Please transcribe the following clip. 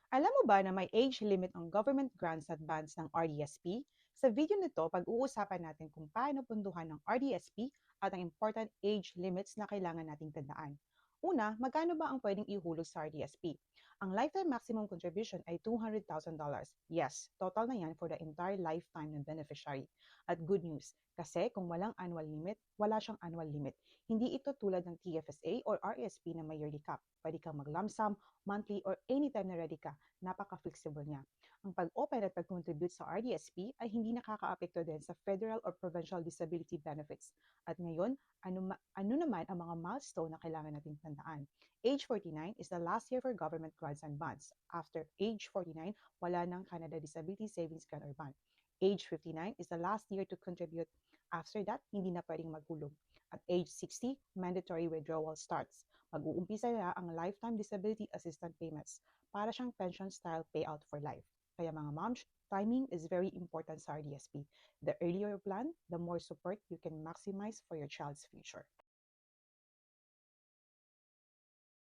Alam mo ba na may age limit ang government grants at bans ng RDSP? Sa video nito, pag-uusapan natin kung paano punduhan ng RDSP at ang important age limits na kailangan nating tandaan. Una, magkano ba ang pwedeng ihulog sa RDSP? Ang lifetime maximum contribution ay $200,000. Yes, total na yan for the entire lifetime ng beneficiary. At good news, kasi kung walang annual limit, wala siyang annual limit. Hindi ito tulad ng TFSA or RSP na may yearly cap. Pwede kang mag-lump sum, monthly, or anytime na ready ka. Napaka-flexible niya. Ang pag-open at pag-contribute sa RDSP ay hindi nakaka-apekto din sa federal or provincial disability benefits. At ngayon, ano naman ang mga milestone na kailangan nating tandaan? Age 49 is the last year for government grants and bonds. After age 49, wala ng Canada Disability Savings Grant or bond. Age 59 is the last year to contribute. After that, hindi na pwedeng maghulog. At age 60, mandatory withdrawal starts. Mag-uumpisa na ang lifetime disability assistance payments para siyang pension-style payout for life. Kaya mga moms, timing is very important sa RDSP. The earlier you plan, the more support you can maximize for your child's future.